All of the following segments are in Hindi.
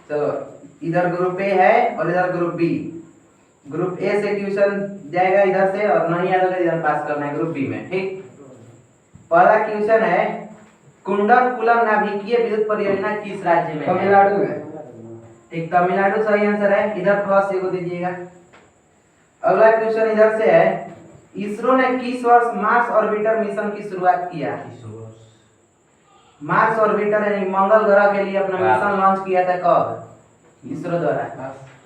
चलो इधर ग्रुप ए है और इधर ग्रुप बी। ग्रुप ए से ट्यूशन जाएगा इधर से, और नहीं आएगा तो इधर पास करना है ग्रुप बी में। ठीक, पहला क्वेश्चन है कुंडलकुलम नाभिकीय विद्युत परियोजना किस राज्य में है? तमिलनाडु में। ठीक, तमिलनाडु सही आंसर है। इधर प्लस एगो दीजिएगा। अगला क्वेश्चन इधर से है इसरो ने किस वर्ष मार्स ऑर्बिटर मिशन की शुरुआत किया? मार्स ऑर्बिटर यानी मंगल ग्रह के लिए अपना मिशन लॉन्च किया था कब? इसरो द्वारा।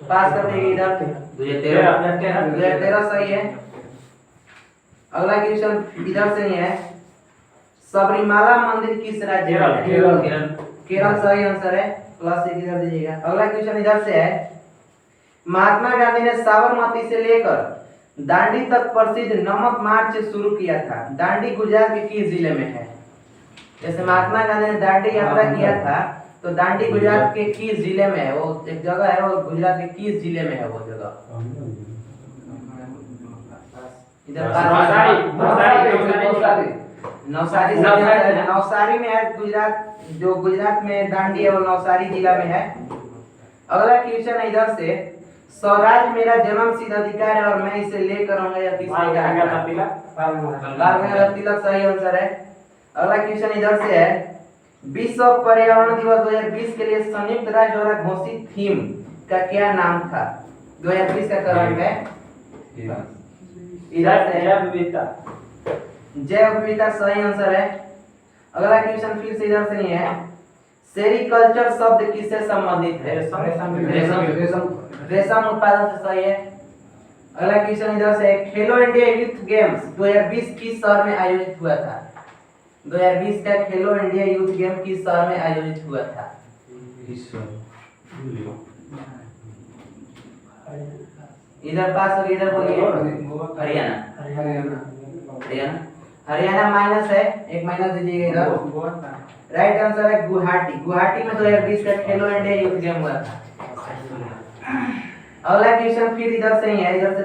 पास कर देंगे इधर 2013 सही है। अगला क्वेश्चन इधर से ही है सबरीमाला मंदिर किस राज्य में है? केरल सही आंसर है। प्लस एक इधर दीजिएगा। अगला क्वेश्चन इधर से है महात्मा गांधी ने साबरमती से लेकर दांडी तक प्रसिद्ध नमक मार्च शुरू किया था। दांडी गुजरात के किस जिले में है? जैसे महात्मा गांधी ने दांडी यात्रा किया था, तो दांडी गुजरात के किस जिले में है? वो एक जगह है, वो गुजरात के किस जिले में है वो जगह? इधर नवसारी में है। गुजरात, जो गुजरात में दांडी है वो नवसारी जिला में है। अगला क्वेश्चन है इधर से स्वराज मेरा जन्म सिद्ध अधिकार है और मैं इसे लेकर आऊंगा या किसने कहा? बाल तिलक सही आंसर है। अगला क्वेश्चन इधर से है विश्व पर्यावरण दिवस 2020 के लिए संयुक्त राष्ट्र द्वारा घोषित थीम का क्या नाम था? 2020 का करंट है इधर से जैव विविधता सही आंसर है। अगला क्वेश्चन फिर से इधर से नहीं है सेरिकल्चर शब्द किससे संबंधित है? रेशम उत्पादन से सही है। अगला क्वेश्चन इधर से खेलो इंडिया यूथ गेम्स 2020 किस शहर में आयोजित हुआ था? 2020 का खेलो इंडिया यूथ गेम किस शहर में आयोजित हुआ था? इधर पास और इधर बोलिए। हरियाणा माइनस है, एक माइनस दीजिएगा इधर। राइट आंसर है गुवाहाटी। गुवाहाटी में 2020 का खेलो इंडिया यूथ गेम हुआ था। अगला क्वेश्चन फिर इधर से ही है। इधर से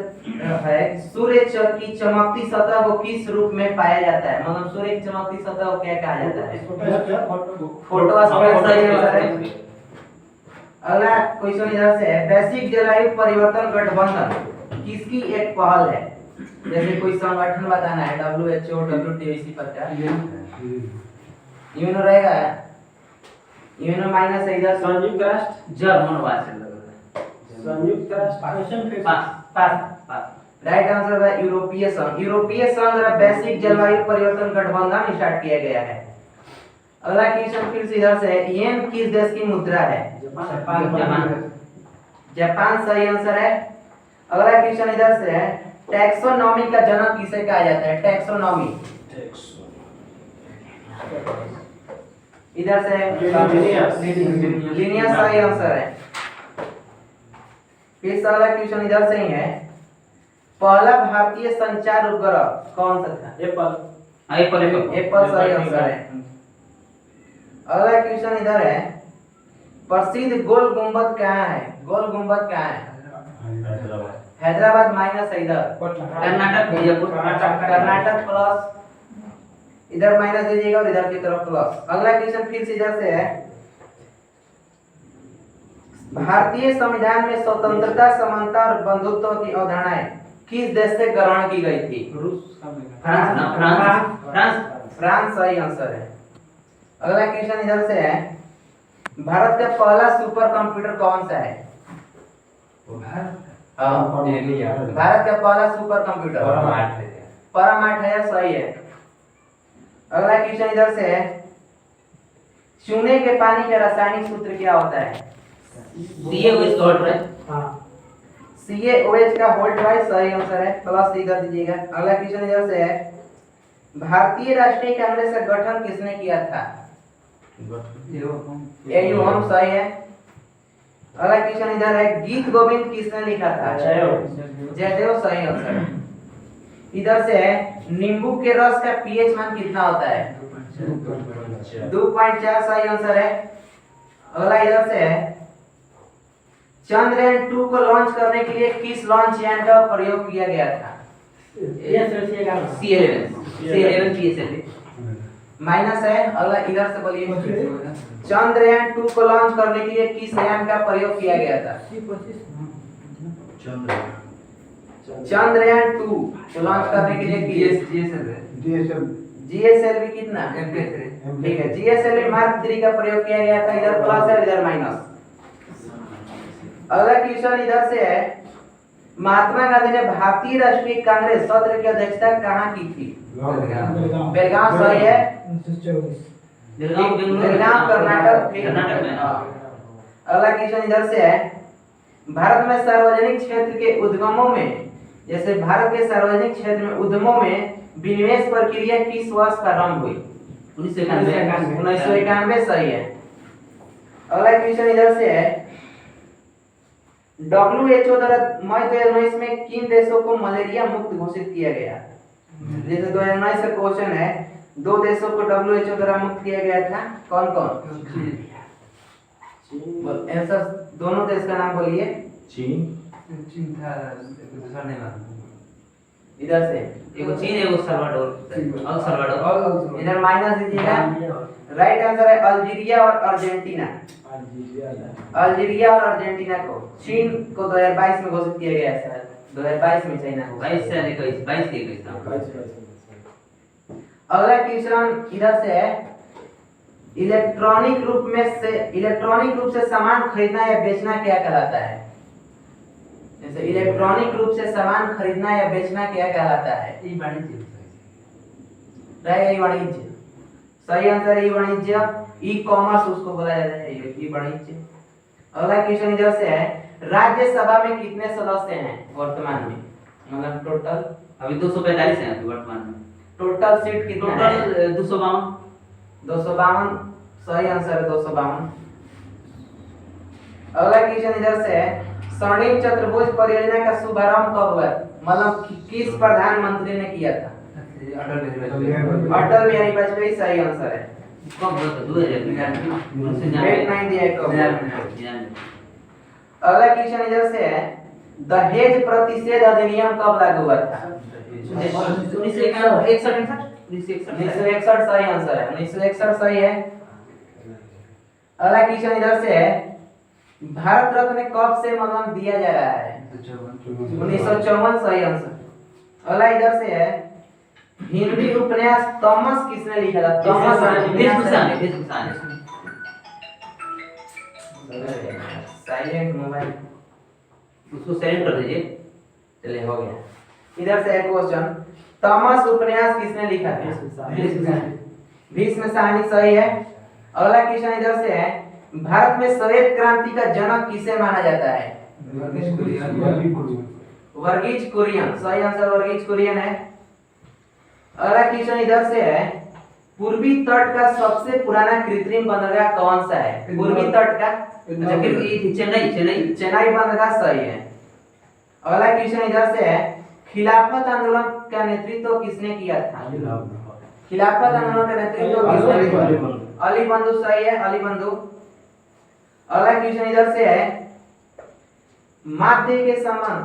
है सूर्य की चमकती सतह को किस रूप में पाया जाता है? मतलब सूर्य की चमकती सतह को क्या कहा जाता है? फोटोस्फीयर सही आंसर है। अगला क्वेश्चन इधर से है वैश्विक जलवायु परिवर्तन गठबंधन किसकी एक पहल है? जैसे कोई संगठन बताना है WHO, WTO इसी प्रकार। यूनो रहेगा, यूनो माइनस है इधर। संयुक्त राष्ट्र जर्मन भाषा लग रहा है। संयुक्त राष्ट्र पास। राइट आंसर है यूरोपीय संघ। यूरोपीय संघ द्वारा वैश्विक जलवायु परिवर्तन गठबंधन स्टार्ट किया गया है। अगला क्वेश्चन फिर से इधर से है येन किस देश की मुद्रा है? जापान सही आंसर है। अगला क्वेश्चन इधर से है टैक्सोनॉमी का जनक किसे कहा जाता है? टैक्सोनॉमी इधर से लिनियस सही आंसर है। फिर से अगला क्वेश्चन इधर से ही है पहला भारतीय संचार उपग्रह कौन सा था? एप्पल सही आंसर है। अगला क्वेश्चन इधर है प्रसिद्ध गोल गुंबद कहाँ है? गोल गुंबद कहाँ है? हैदराबाद माइनस है इधर। कर्नाटक प्लस इधर माइनस दीजिएगा और इधर की तरफ प्लस। अगला क्वेश्चन फिर से इधर से है भारतीय संविधान में स्वतंत्रता, समानता और बंधुत्व की अवधारणाएं किस देश से ग्रहण की गई थी? फ्रांस सही आंसर है। अगला क्वेश्चन इधर से है भारत का पहला सुपर कंप्यूटर कौन सा है? भारत का पहला सुपर कंप्यूटर परमार्थ है, सही है। अगला क्वेश्चन इधर से है चूने के पानी का रासायनिक सूत्र क्या होता है? CaOH का होल ट्वाइस सही आंसर है। प्लस इधर दीजिएगा। अगला क्वेश्चन इधर से है भारतीय राष्ट्रीय कांग्रेस का गठन किसने किया था? AU हम सही है। अगला क्वेश्चन इधर है गीत गोविंद किसने लिखा था? जयदेव सही आंसर है। इधर से है नींबू के रस का pH मान कितना होता है? 2.4 सही आंसर है। अगला इधर से है चंद्रयान 2 को लॉन्च करने के लिए किस लॉन्च यान का प्रयोग किया गया था? C11 PSLV। माइनस है। अगला इधर से बोलिए, चंद्रयान 2 को लॉन्च करने के लिए किस यान का प्रयोग किया गया था? चंद्रयान 2 को लॉन्च करने के लिए जीएसएलवी कितना? ठीक है, जीएसएलवी मार्क 3 का प्रयोग किया गया था। इधर प्लस है, इधर माइनस। अगला क्वेश्चन इधर से है, महात्मा गांधी ने भारतीय राष्ट्रीय कांग्रेस सत्र की अध्यक्षता कहाँ की थी? बेलगाम। सही है, बेलगाम कर्नाटक में। अगला क्वेश्चन इधर से है, भारत में सार्वजनिक क्षेत्र के उद्यमों में, जैसे भारत के सार्वजनिक क्षेत्र में उद्यमों में विनिवेश प्रक्रिया किस वर्ष प्रारंभ हुई? 1991। सही है। अगला क्वेश्चन इधर से है, WHO द्वारा मई 2019 में किन देशों को मलेरिया मुक्त घोषित किया गया? जैसे 2019 का क्वेश्चन है, 2 देशों को WHO द्वारा मुक्त किया गया था, कौन कौन? आंसर दोनों देश का नाम बोलिए। चीन था, दूसरा नहीं मालूम। इधर से एगो चीन, एगो सल्वाडोर। इधर माइनस दीजिएगा। राइट आंसर है अल्जीरिया और अर्जेंटीना। अल्जीरिया और अर्जेंटीना को चीन को 2022 में घोषित किया गया है सर। 2022 में चाइना को 22 से लेकर 22 के 21। अगला क्वेश्चन इधर से है, इलेक्ट्रॉनिक रूप से सामान खरीदना या बेचना क्या कहलाता है? जैसे इलेक्ट्रॉनिक रूप से सामान खरीदना या बेचना क्या कहलाता है? ई वाणिज्य रहेगा, ई वाणिज्य। सही आंसर है ई वाणिज्य। ई कॉमर्स उसको बोला जाता है, ई वाणिज्य। अगला क्वेश्चन इधर से है, राज्यसभा में कितने सदस्य हैं वर्तमान में? मतलब टोटल अभी 245 हैं वर्तमान में। टोटल सीट कितना है? टोटल 252। 252 सही आंसर है, 252। अगला क्वेश्चन इधर से है, स्वर्णिम चतुर्भुज परियोजना का शुभारंभ कब हुआ? मतलब किस प्रधानमंत्री ने किया था? अटल बिहारी वाजपेयी। सही आंसर है। कब हुआ था? 2000 डेट नहीं दिया है कब। अगला क्वेश्चन इधर से है, दहेज प्रतिषेध अधिनियम कब लागू हुआ था? 1961। सही आंसर है, 1961 सही है। अगला क्वेश्चन इधर से है, भारत रत्न कब से मतलब दिया जा रहा है? 1954। सही आंसर। अगला इधर से है, हिंदी उपन्यास थॉमस किसने लिखा था? थॉमस साइलेंट मोबाइल उसको साइलेंट कर दीजिए। चलिए हो गया। इधर से एक क्वेश्चन, थॉमस उपन्यास किसने लिखा था? भीष्म साहनी। सही है। अगला क्वेश्चन इधर से है, भारत में श्वेत क्रांति का जनक किसे माना जाता है? वर्गीज कुरियन। सही आंसर वर्गीज कुरियन है। अगला क्वेश्चन इधर से है, पूर्वी तट का सबसे पुराना कृत्रिम बंदरगाह कौन सा है? पूर्वी तट का चेन्नई बंदरगाह। सही है। अगला क्वेश्चन इधर से है, खिलाफत आंदोलन का नेतृत्व किसने किया था? खिलाफत आंदोलन का नेतृत्व किसने किया? अली बंधु। सही है, अली बंधु। अगला क्वेश्चन इधर से है, माध्य के संबंध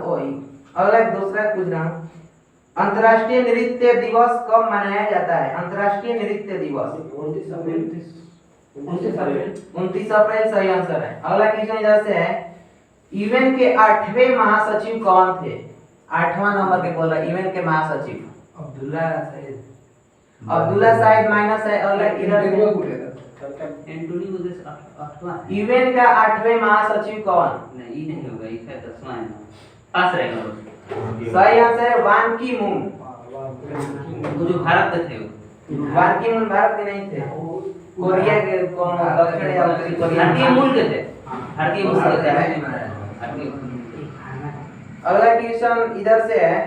अगला दूसरा पूछ रहा हूं, अंतर्राष्ट्रीय नृत्य दिवस कब मनाया जाता है? अंतर्राष्ट्रीय नृत्य दिवस 29 अप्रैल। सही आंसर है। अगला क्वेश्चन इधर से है, यूएन के 8वें महासचिव कौन थे? 8वां नंबर के बोल रहा है यूएन के महासचिव। अब्दुल्ला साहिद माइनस है। अगला इधर यूएन का 8वें महासचिव कौन? नहीं, ये नहीं होगा, ये शायद 10वां है। पास रहेगा। सही आंसर है वान की मून। वो जो भारत में थे, वान की मून भारत के नहीं थे, कोरिया के कौन दक्षिण या उत्तरी कोरिया भारतीय मूल के थे। भारतीय मूल के थे। अगला क्वेश्चन इधर से है,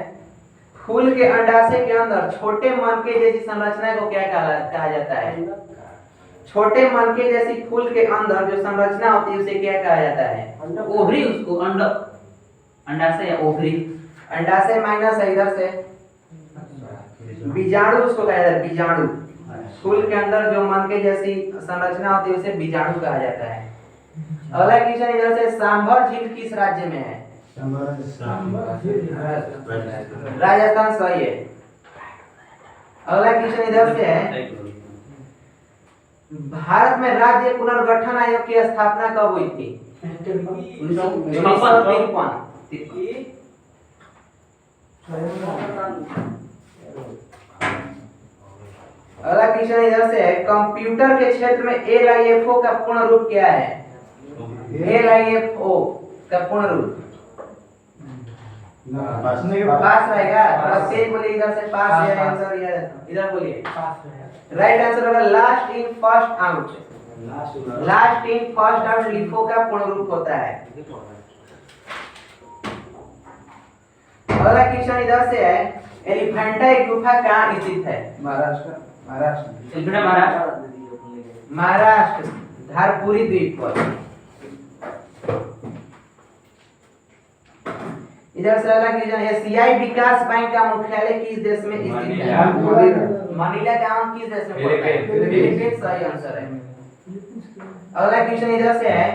फूल के अंडाशय के अंदर छोटे मनके जैसी संरचना को क्या कहा जाता है? छोटे मनके जैसी फूल के अंदर जो संरचना होती है उसे क्या कहा जाता है? ओवरी। उसको अंडाशय या ओवरी। अंडाशय माइनस है इधर से। बीजाणु उसको कहा जाता है, बीजाणु। फूल के अंदर जो मनके जैसी संरचना होती है उसे बीजाणु कहा जाता है। अगला क्वेश्चन इधर से, सांभर झील किस राज्य में है? राजस्थान। सही है। अगला क्वेश्चन इधर से है, भारत में राज्य पुनर्गठन आयोग की स्थापना कब हुई थी? 1953। अगला क्वेश्चन इधर से है, कंप्यूटर के क्षेत्र में LIFO का पूर्ण रूप क्या है? LIFO का पूर्ण रूप पास रहेगा। बस तेज बोलिए, इधर से पास है आंसर, इधर बोलिए। राइट आंसर होगा last in first out. Last in first out LIFO का पूर्ण रूप होता है। अगला क्वेश्चन इधर से है, एलिफेंटाइट गुफा कहाँ स्थित है? महाराष्ट्र धारपुरी द्वीप पर। इधर से अगला क्वेश्चन, एशियाई विकास बैंक का मुख्यालय किस देश में स्थित है? मनीला का किस देश में पड़ता है? फिलीपींस सही आंसर है। अगला क्वेश्चन इधर से है,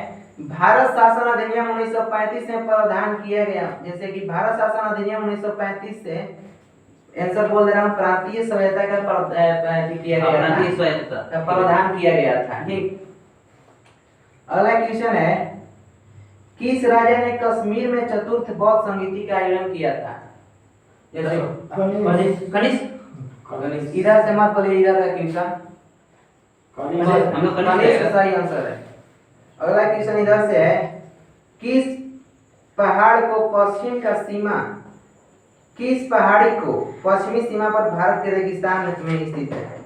भारत शासन अधिनियम 1935 में प्रावधान किया गया, जैसे कि भारत शासन अधिनियम 1935 से आंसर बोल दे रहा हूँ, प्रांतीय सहायता का प्रावधान किया गया था। ठीक। अगला क्वेश्चन है, किस राजा ने कश्मीर में चतुर्थ बौद्ध संगीति का आयोजन किया था? कनिष्क। इधर से मत बोलिए, इधर का क्वेश्चन कनिष्क सही आंसर है। अगला क्वेश्चन इधर से है, किस पहाड़ को पश्चिम का सीमा, किस पहाड़ी को पश्चिमी सीमा पर भारत के रेगिस्तान में स्थित है?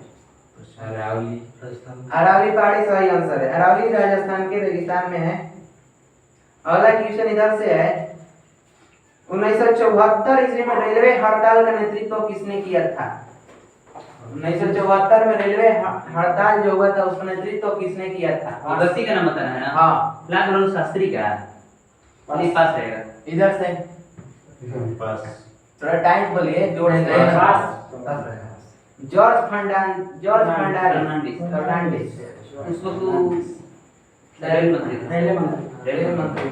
अरावली पहाड़ी सही आंसर है। अरावली राजस्थान के रेगिस्तान में है। अगला क्वेश्चन इधर से है, 1974 ईस्वी में रेलवे हड़ताल का नेतृत्व किसने किया था? 1974 में रेलवे हड़ताल जो हुआ था उसका नेतृत्व किसने किया था? व्यक्ति का नाम बताना है ना? हाँ। लाल बहादुर शास्त्री का पास रहेगा। इधर से थोड़ा टाइम बोलिए, जोड़ से जॉर्ज फर्नांडिस। उसको तो रेल मंत्री था। रेलवे मंत्री।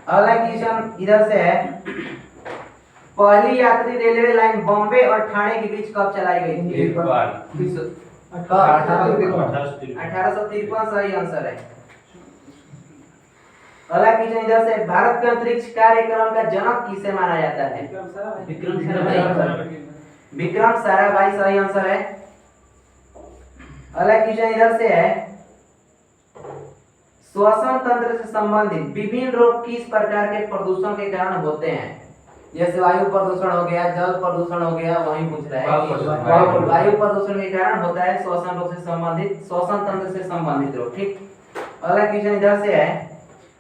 अगला क्वेश्चन इधर से है, पहली यात्री रेलवे लाइन बॉम्बे और ठाणे के बीच कब चलाई गई थी? 1853 सही आंसर है। अगला क्वेश्चन इधर से, भारत के अंतरिक्ष कार्यक्रम का जनक किसे माना जाता है? विक्रम साराभाई सही आंसर है। अगला क्वेश्चन इधर से है, श्वसन तंत्र से संबंधित विभिन्न रोग किस प्रकार के प्रदूषण के कारण होते हैं? जैसे वायु प्रदूषण हो गया, जल प्रदूषण हो गया, वही पूछ रहा है। वायु प्रदूषण के कारण होता है श्वसन रोग से संबंधित, श्वसन तंत्र से संबंधित रोग। ठीक। अगला क्वेश्चन इधर से है,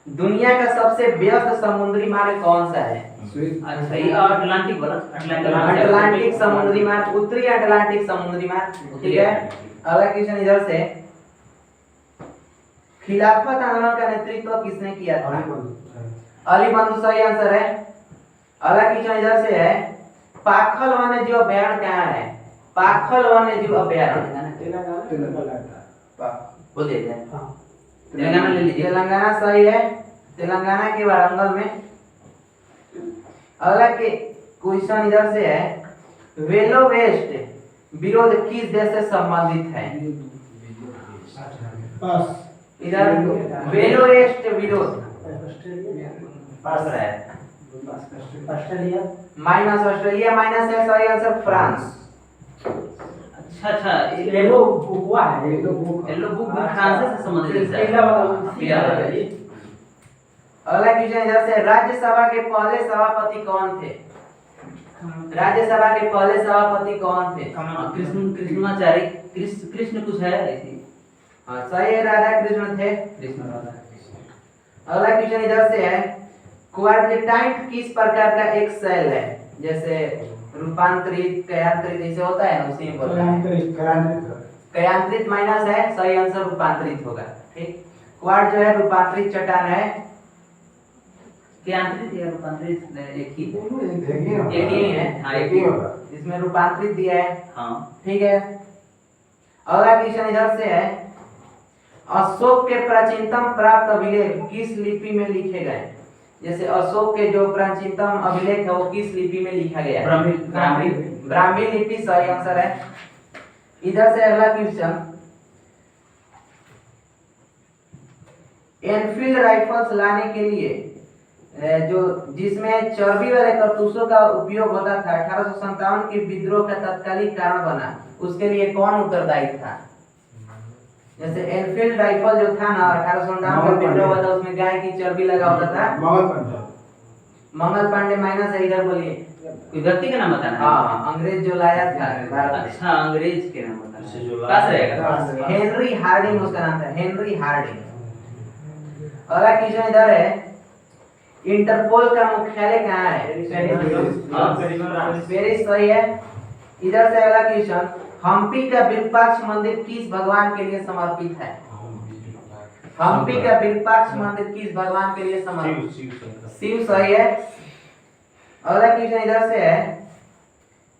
दुनिया का सबसे व्यस्त समुद्री मार्ग कौन सा है? अच्छा, ये अटलांटिक वाला, अटलांटिक समुद्री मार्ग, उत्तरी अटलांटिक समुद्री मार्ग। ठीक है। अगला क्वेश्चन इधर से, खिलाफत आंदोलन का नेतृत्व किसने किया था? अली बंधु सही आंसर है। अगला क्वेश्चन इधर से है, पाखल वन्यजीव अभयारण्य कहाँ है? पाखल वन्यजीव अभयारण्य बोलिए। तेलंगाना ले लीजिए। तेलंगाना सही है। तेलंगाना के वारंगल में। अगला के क्वेश्चन इधर से है, वेलो वेस्ट विरोध किस देश से संबंधित है? इधर वेलो वेस्ट विरोध पास रहा है। माइनस ऑस्ट्रेलिया माइनस है सही आंसर, फ्रांस। अच्छा, येलो बुक हुआ है, येलो बुक फ्रांस से संबंधित है। अगला क्वेश्चन इधर से, राज्यसभा के पहले सभापति कौन थे? राज्यसभा के पहले सभापति कौन थे? कृष्णाचार्य, कृष्ण कुछ है ऐसी। हाँ सही है, राधा कृष्ण थे। अगला क्वेश्चन इधर से है, क्वाड्रेटाइट किस प्रकार का एक सेल है? जैसे रूपांतरित, कयांत्रित ऐसे होता है ना, उसी में बोलता है। कयांत्रित माइनस है सही आंसर, रूपांतरित होगा। ठीक। क्वाड जो है रूपांतरित चट्टान है। कयांत्रित या रूपांतरित एक ही है। हाँ एक ही होगा, इसमें रूपांतरित दिया है। हाँ ठीक है। अगला क्वेश्चन इधर से है, अशोक के प्राचीनतम प्राप्त अभिलेख किस लिपि में लिखे गए? जैसे अशोक के जो प्राचीनतम अभिलेख है वो किस लिपि में लिखा गया है? ब्राह्मी लिपि सही आंसर है। इधर से अगला क्वेश्चन, एनफील्ड राइफल्स लाने के लिए जो जिसमें चर्बी वाले कारतूसों का उपयोग होता था 1857 के विद्रोह का तत्कालिक कारण बना, उसके लिए कौन उत्तरदायी था? जैसे एनफील्ड राइफल जो था ना 1857 का विद्रोह हुआ था, उसमें गाय की चर्बी लगा होता था। मंगल पांडे माइनस है, इधर बोलिए। कोई व्यक्ति का नाम बताना है? हाँ, अंग्रेज जो लाया था भारत में। अच्छा, अंग्रेज के नाम बताना है। पास रहेगा। हेनरी हार्डिंग उसका नाम था, हेनरी हार्डिंग। अगला क्वेश्चन इधर है, इंटरपोल का मुख्यालय कहाँ है? पेरिस सही है। इधर से अगला क्वेश्चन, हम्पी का विरूपाक्ष मंदिर किस भगवान के लिए समर्पित है? हम्पी का विरूपाक्ष मंदिर किस भगवान के लिए समर्पित? शिव सही है। अगला क्वेश्चन इधर से है,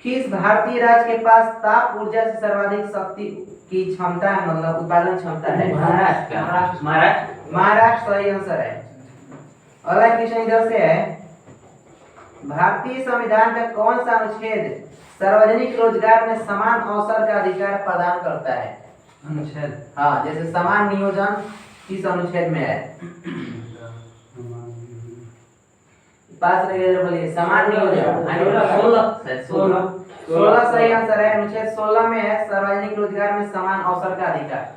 किस भारतीय राज्य के पास ताप ऊर्जा से सर्वाधिक शक्ति की क्षमता है, मतलब उत्पादन क्षमता है? महाराष्ट्र सही आंसर है। अगला क्वेश्चन इधर से है, भारतीय संविधान का कौन सा अनुच्छेद सार्वजनिक रोजगार में समान अवसर का अधिकार प्रदान करता है? अनुच्छेद, हाँ, जैसे समान नियोजन किस अनुच्छेद में है? पास रहिए, बोलिए। समान नियोजन 16 सही आंसर है। अनुच्छेद 16 में है सार्वजनिक रोजगार में समान अवसर का अधिकार।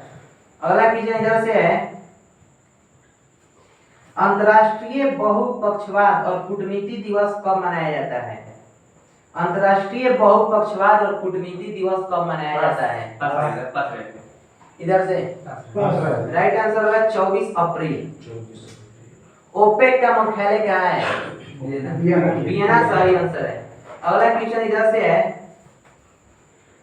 अगला क्वेश्चन इधर से है, अंतर्राष्ट्रीय बहुपक्षवाद और कूटनीति दिवस कब मनाया जाता है? अंतर्राष्ट्रीय बहुपक्षवाद और कूटनीति दिवस कब मनाया जाता है? पास रहेगा। इधर से राइट आंसर होगा 24 अप्रैल। ओपेक का मुख्यालय कहाँ है? वियना सही आंसर है। अगला क्वेश्चन इधर से है,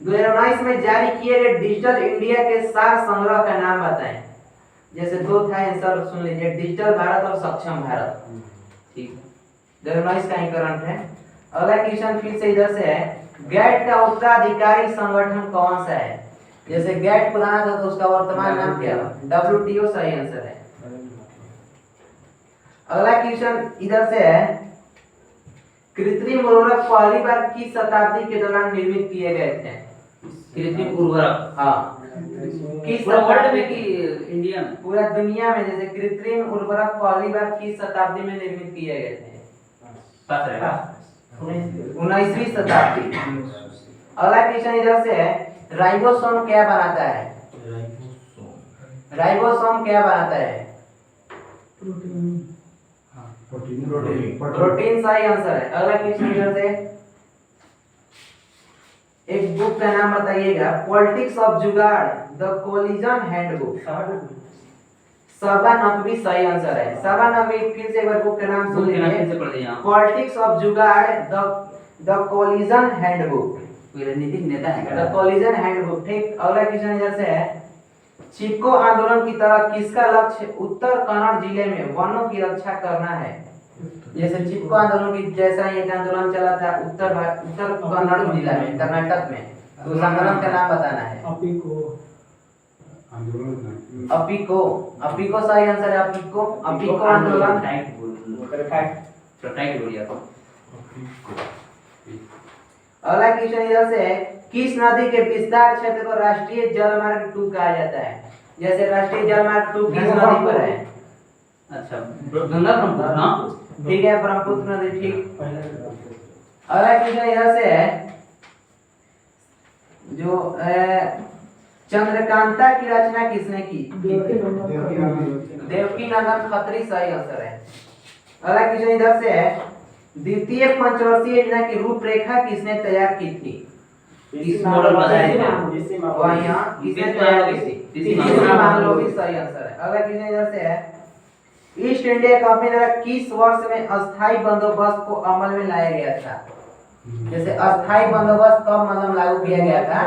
2019 में जारी किए गए डिजिटल इंडिया के सार संग्रह का नाम बताएं। जैसे दो था आंसर, सुन लीजिए, डिजिटल भारत और सक्षम भारत। ठीक है, 2019 का ही करंट है। अगला क्वेश्चन फिर से इधर से है, गैट का उत्तराधिकारी संगठन कौन सा है? जैसे गैट पुराना था तो उसका वर्तमान नाम क्या है? WTO सही आंसर है। अगला क्वेश्चन इधर से है, कृत्रिम उर्वरक पहली बार किस शताब्दी के दौरान निर्मित किए गए थे? कृत्रिम उर्वरक, हाँ, किस पूरा वर्ल्ड शताब्दी में कि इंडिया में? पूरा दुनिया में। जैसे कृत्रिम उर्वरक पहली बार किस शताब्दी में निर्मित किए गए थे? पास रहेगा। 19वीं शताब्दी। अगला क्वेश्चन इधर से है, राइबोसोम क्या बनाता है? राइबोसोम क्या बनाता है? प्रोटीन सही आंसर है। अगला क्वेश्चन इधर से, एक बुक का नाम बताइएगा, पॉलिटिक्स ऑफ जुगाड़ द कोलिजन हैंडबुक। सबानकवी सही आंसर है। सबानकवी, फिर से एक बार बुक का नाम सुन लीजिए, पॉलिटिक्स ऑफ जुगाड़ द कोलिजन हैंडबुक। कोई राजनीतिक नेता है क्या? The collision handbook. ठीक। अगला क्वेश्चन इधर से है, चिपको आंदोलन की तरह किसका लक्ष्य उत्तर कन्नड़ जिले में वनों की रक्षा करना है? जैसे चिपको आंदोलन की जैसा एक आंदोलन चला था उत्तर कन्नड़ जिला में, कर्नाटक में, तो उस आंदोलन का नाम बताना है। अपिको सही आंसर है। अपिको आंदोलन। अगला क्वेश्चन इधर से है, किस नदी के विस्तार क्षेत्र को राष्ट्रीय जलमार्ग 2 कहा जाता है? जैसे राष्ट्रीय जलमार्ग 2 किस नदी पर है? अच्छा, गंगा ब्रह्मपुत्र ना? ठीक है, ब्रह्मपुत्र नदी। ठीक। अगला क्वेश्चन इधर से है, जो चंद्रकांता की रचना किसने की? देवकी नंदन खत्री सही आंसर है। अगला क्वेश्चन इधर से है, द्वितीय पंचवर्षीय योजना की रूपरेखा किसने तैयार की थी? इस मॉडल बताया है। किसने तैयार की थी? मालवीय सही आंसर है। अगला क्वेश्चन इधर से है, ईस्ट इंडिया कंपनी द्वारा किस वर्ष में अस्थायी बंदोबस्त को अमल में लाया गया था? जैसे अस्थायी बंदोबस्त कब मतलब लागू किया गया था?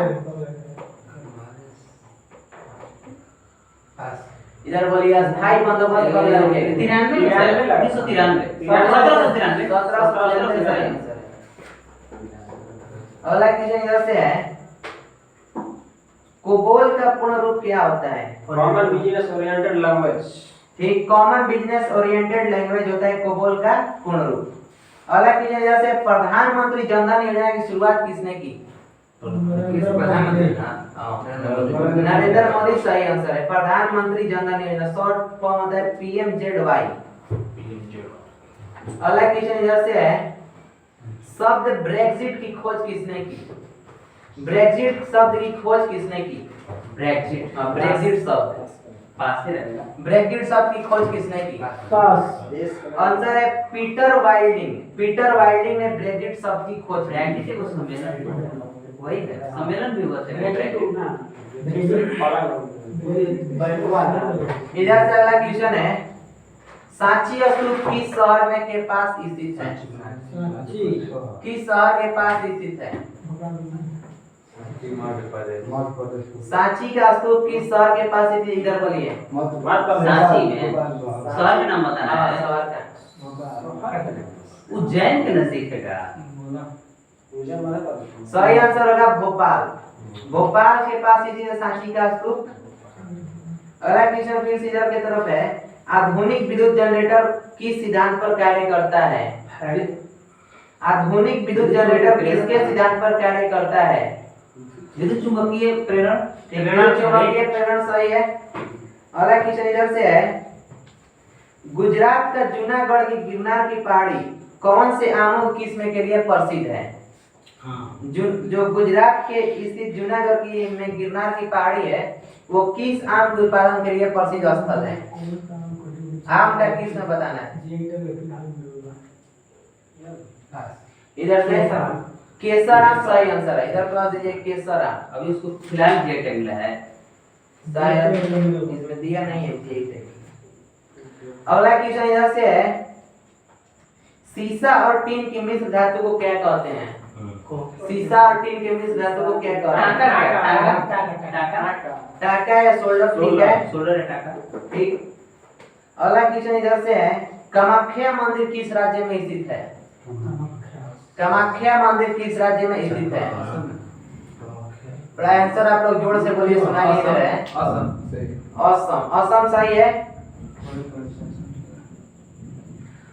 इधर बोलिए, अस्थायी बंदोबस्त कब लागू किया गया? 1793। अगला क्वेश्चन इधर से है, कोबोल का पूर्ण रूप क्या होता है? Common business oriented language. ठीक, कॉमन बिजनेस ओरिएंटेड लैंग्वेज होता है कोबोल का पूर्ण रूप। अगला क्वेश्चन इधर से, प्रधानमंत्री जन धन योजना की शुरुआत किसने की? प्रधानमंत्री ना नरेंद्र मोदी सही आंसर है। प्रधानमंत्री जन धन योजना, शॉर्ट फॉर्म होता है PMZY। अगला क्वेश्चन इधर से है, शब्द ब्रेक्सिट की खोज किसने की? ब्रेक्सिट शब्द की खोज किसने की? ब्रेक्सिट। हाँ, ब्रेक्सिट शब्द, पास ही रहेगा। ब्रेक्सिट शब्द की खोज किसने की? पास। आंसर है पीटर वाइल्डिंग। पीटर वाइल्डिंग ने ब्रेक्सिट शब्द की खोज की। ब्रेक्सिट को सम्मेलन वही है, सम्मेलन भी हुआ था ब्रेक्सिट। इधर से अगला क्वेश्चन है, सांची स्तूप किस शहर में के पास स्थित है? किस शहर के पास स्थित है? सांची का स्तूप किस शहर के पास स्थित है? इधर बोलिए। सांची में शहर का नाम बताना हाँ, है। शहर का। उज्जैन के नजदीक है का? सही आंसर होगा भोपाल। भोपाल के पास स्थित है सांची का स्तूप। अगला क्वेश्चन फिर से इधर की तरफ है, आधुनिक विद्युत जनरेटर किस सिद्धांत पर कार्य करता है? आधुनिक विद्युत जनरेटर किसके सिद्धांत पर कार्य करता है? विद्युत चुंबकीय प्रेरण। विद्युत चुम्बकीय प्रेरण सही है। अगला क्वेश्चन इधर से है, गुजरात का जूनागढ़ की गिरनार की पहाड़ी कौन से आमों की किस्म के लिए प्रसिद्ध है? जो गुजरात के स्थित जूनागढ़ की में गिरनार की पहाड़ी है, वो किस आम के उत्पादन के लिए प्रसिद्ध स्थल है? आम का किस्म बताना है। इधर से केसर आम सही आंसर है। इधर बता दीजिए केसर आम। अभी उसको फिलहाल जेट मिला है। शायद इसमें दिया नहीं है ठीक है। अगला क्वेश्चन इधर से है, सीसा और टीन की मिश्र धातु को क्या कहते हैं? सीसा और टीन के मिश्र धातु को क्या कहते हैं? टाका या सोल्डर, ठीक है। सोल्डर टाका। ठीक। अगला क्वेश्चन इधर से है, कामाख्या मंदिर किस राज्य में स्थित है? कामाख्या मंदिर किस राज्य में स्थित है? बड़ा आंसर आप लोग जोर से बोलिए, सुनाई नहीं दे रहा है। असम। असम सही है।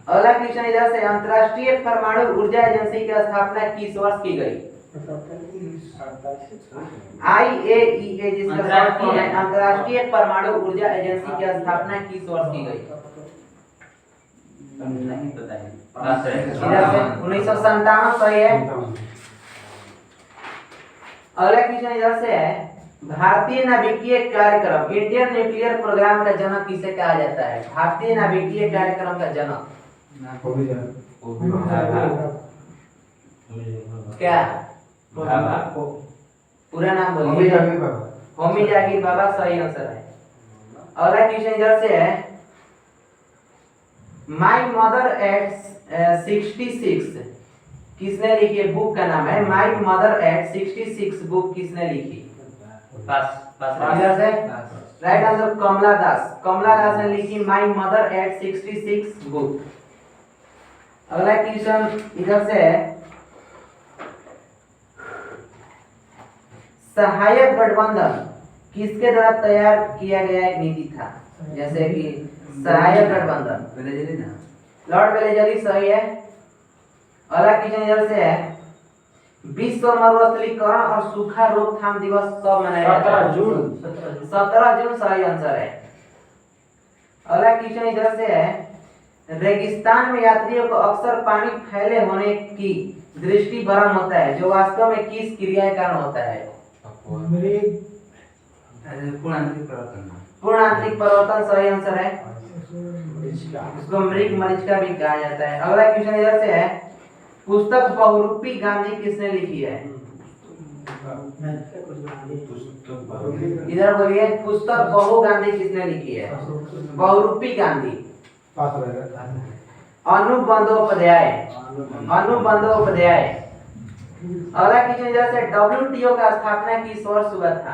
अगला क्वेश्चन इधर से, अंतर्राष्ट्रीय परमाणु ऊर्जा एजेंसी की स्थापना किस वर्ष की गई? IAEA जिसका शॉर्ट फॉर्म है, अंतर्राष्ट्रीय परमाणु ऊर्जा एजेंसी की स्थापना किस वर्ष की गई? नहीं पता है। इधर से 1957 सही है। अगला क्वेश्चन इधर से है, भारतीय नाभिकीय कार्यक्रम इंडियन न्यूक्लियर प्रोग्राम का जनक किसे कहा जाता है? भारतीय नाभिकीय कार्यक्रम का जनक क्या? पूरा नाम बोलिए। होमी जागीर बाबा सही आंसर है। अगला क्वेश्चन इधर से है, माय मदर एट 66 किसने लिखी है? बुक का नाम है माय मदर एट 66 बुक किसने लिखी? पास पास इधर से राइट आंसर कमला दास। कमला दास ने लिखी माय मदर एट 66 बुक। अगला क्वेश्चन इधर से है, सहायक गठबंधन किसके द्वारा तैयार किया गया एक नीति था? जैसे कि सहायक गठबंधन लॉर्ड वेलेजली सही है। अगला क्वेश्चन इधर से है, विश्व मरुस्थलीकरण और सूखा रोकथाम दिवस कब मनाया जाता है? 17 जून सही आंसर है। अगला क्वेश्चन इधर से है, रेगिस्तान में यात्रियों को अक्सर पानी फैले होने की दृष्टि भ्रम होता है, जो वास्तव में किस क्रिया के कारण होता है? पूर्ण आंतरिक परिवर्तन सही आंसर है। इसको मृग मरीचिका भी कहा जाता है। अगला क्वेश्चन इधर से है, पुस्तक बहुरूपी गांधी किसने लिखी है? इधर बोलिए, पुस्तक बहु गांधी किसने लिखी है? बहुरूपी गांधी। अनुबंधोपाध्याय। अनुबंधोपाध्याय। अगला क्वेश्चन इधर से, WTO का स्थापना किस वर्ष हुआ था?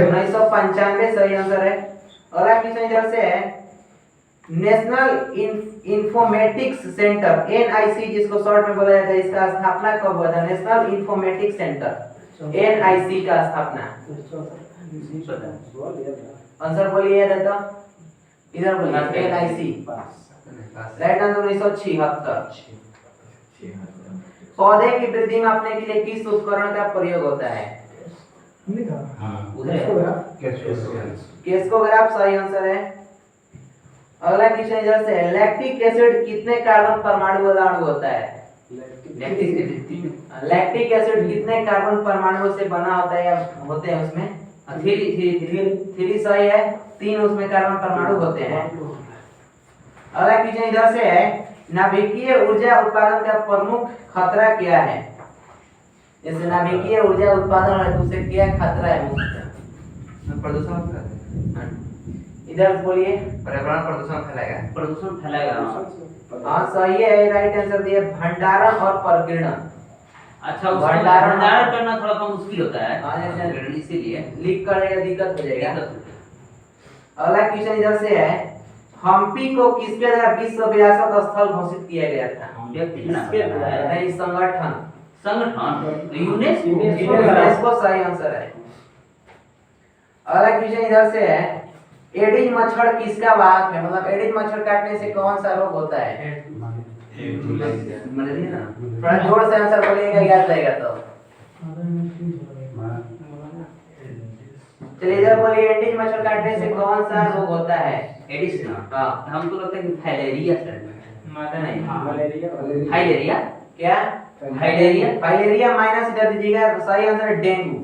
1995 सही आंसर है। अगला क्वेश्चन इधर से है, नेशनल इंफॉर्मेटिक्स सेंटर NIC जिसको शॉर्ट में बोला जाता है, इसका स्थापना कब हुआ था? नेशनल इंफॉर्मेटिक्स सेंटर NIC का स्थापना। आंसर बोलिए दादा। इधर बोलिए NIC। Right answer 1976। पौधे की वृद्धि मापने के लिए किस उपकरण का प्रयोग होता है? उधर है। केस्कोग्राफ सही आंसर है। अगला क्वेश्चन इधर से है, लैक्टिक एसिड कितने कार्बन परमाणु वाला अणु होता है? लैक्टिक एसिड कितने कार्बन परमाणुओं से बना होता है या होते हैं उसमें? थ्री सही है, 3 उसमें कार्बन परमाणु होते हैं। अगला क्वेश्चन इधर से है, नाभिकीय ऊर्जा उत्पादन का प्रमुख खतरा क्या है? जैसे नाभिकीय ऊर्जा उत्पादन है तो उसे क्या खतरा है मुख्य? प्रदूषण फैलाएगा। इधर बोलिए। पर्यावरण प्रदूषण फैलाएगा। प्रदूषण फैलाएगा। हाँ सही है, राइट आंसर दिया, भंडारण और प्रकीर्णन। अच्छा, उसको भंडारण भंडारण करना थोड़ा सा मुश्किल होता है। हाँ, जैसे इसीलिए लीक करेगा दिक्कत हो जाएगा। दिक्कत होती है। अगला क्वेश्चन इधर से है, हम्पी को किसके द्वारा विश्व विरासत स्थल घोषित किया गया था? नहीं, संगठन यूनेस्को सही आंसर है। अगला क्वेश्चन इधर से है, एडिज मच्छर किसका वाहक है? मतलब एडिज मच्छर काटने से कौन सा रोग होता है? मलेरिया ना। थोड़ा जोर से आंसर बोलिएगा, याद रहेगा तो। चलिए इधर बोलिए, एडिज मच्छर काटने से कौन सा रोग होता है? एडिस ना। हाँ, हमको लगता है कि फाइलेरिया सर। नहीं, फाइलेरिया क्या? फाइलेरिया माइनस इधर दीजिएगा, तो सही आंसर है डेंगू।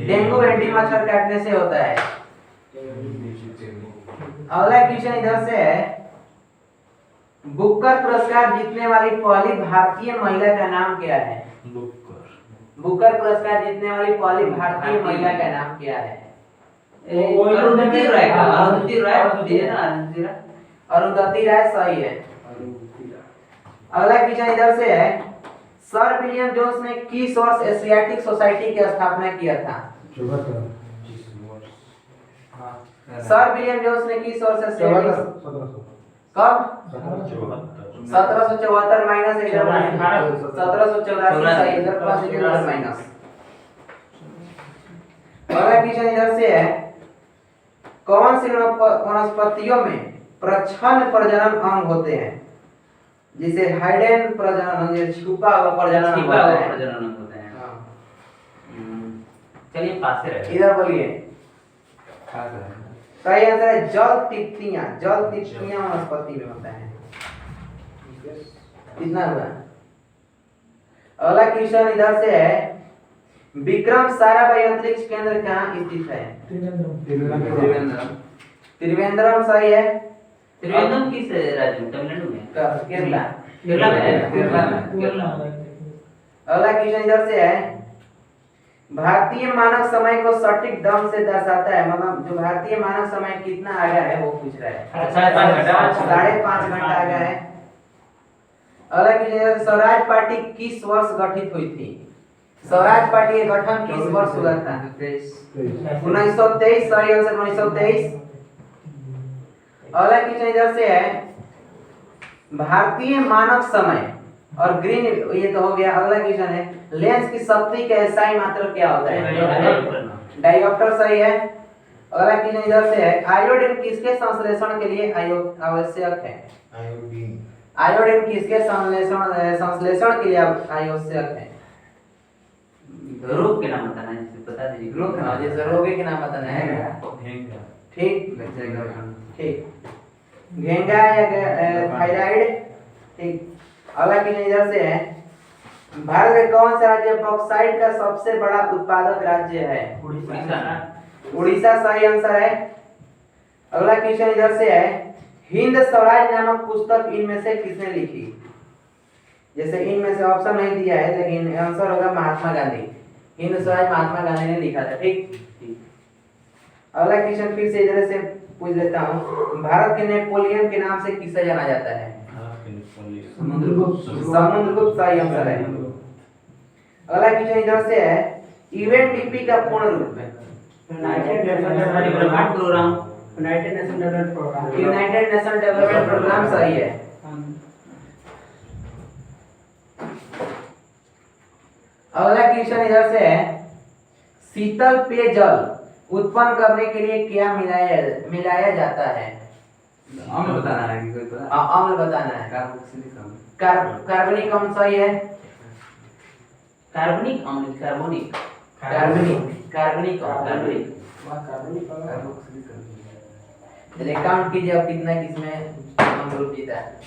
डेंगू एंटी मच्छर काटने से होता है। अगला क्वेश्चन इधर से है, बुकर पुरस्कार जीतने वाली पहली भारतीय महिला का नाम क्या है? बुकर पुरस्कार जीतने वाली पहली भारतीय महिला का नाम क्या है? अरुंधति राय का। अरुंधति राय दिए ना, अरुंधति राय। अरुंधति राय सही है। अगला क्वेश्चन इधर से है, सर विलियम जोन्स ने किस वर्ष एशियाटिक सोसाइटी की स्थापना किया था? सर विलियम जोन्स ने किस वर्ष एशियाटिक कब? 1774 माइनस 1784 सही, इधर प्लस इधर माइनस। अगला क्वेश्चन इधर से है, कौन सी वनस्पतियों में प्रच्छन्न प्रजनन अंग होते हैं? जिसे हाइडन प्रजनन, ये छुपा हुआ प्रजनन होता है। प्रजनन होते हैं। चलिए पास से रहे। इधर बोलिए। सही आंसर है जल तिप्तियां। जल तिप्तियां वनस्पति में होता है। कितना हुआ? अगला क्वेश्चन इधर से है, विक्रम साराभाई अंतरिक्ष केंद्र कहाँ स्थित है? त्रिवेंद्रम सही है। त्रिवेंद्रम किस राज्य में? तमिलनाडु में? केरला। केरला में। केरला। अगला क्वेश्चन इधर से है, भारतीय मानक समय को सटीक ढंग से दर्शाता है। मतलब जो भारतीय मानक समय कितना आगा है वो पूछ रहा है। 5.5 घंटा आगा है। अगला क्वेश्चन इधर से, स्वराज पार्टी किस वर्ष गठित हुई थी? स्वराज पार्टी का गठन किस वर्ष हुआ था? 1923 सही आंसर, 1923। अगला क्वेश्चन इधर से है, भारतीय मानक समय और ग्रीन, ये तो हो गया। अगला क्वेश्चन है, लेंस की शक्ति का एसआई मात्रक क्या होता है? डायोप्टर सही है। अगला क्वेश्चन इधर से है, आयोडीन किसके संश्लेषण के लिए आवश्यक है? आयोडीन किसके संश्लेषण के लिए आवश्यक है? रोग के नाम बताना है, बता दीजिए। रोग का, जैसे रोग के नाम बताना है। ठीक, घेंगा या थायराइड। ठीक। अगला क्वेश्चन इधर से है, भारत में कौन सा राज्य बॉक्साइट का सबसे बड़ा उत्पादक राज्य है? उड़ीसा सही आंसर है। अगला क्वेश्चन इधर से है, हिंद स्वराज नामक पुस्तक इनमें से किसने लिखी? जैसे इनमें से ऑप्शन नहीं दिया है, लेकिन आंसर होगा महात्मा गांधी। हिंद स्वराज महात्मा गांधी ने लिखा था। ठीक। अगला क्वेश्चन फिर से इधर से पूछ लेता हूँ, भारत के नेपोलियन के नाम से किसे जाना जाता है? समुद्रगुप्त सही आंसर है। अगला क्वेश्चन इधर से है, यूएनडीपी का पूर्ण रूप है? यूनाइटेड नेशन डेवलपमेंट प्रोग्राम सही है। अगला क्वेश्चन इधर से है, शीतल पेयजल उत्पन्न करने के लिए क्या मिलाया जाता है? अम्ल बताना है कि कोई पता? अम्ल बताना है। कार्बनिक अम्ल सही है। कार्बनिक अम्ल कार्बनिक कार्बनिक कार्बनिक चलिए काउंट कीजिए अब कितना किसमें हम ग्रुप जीता है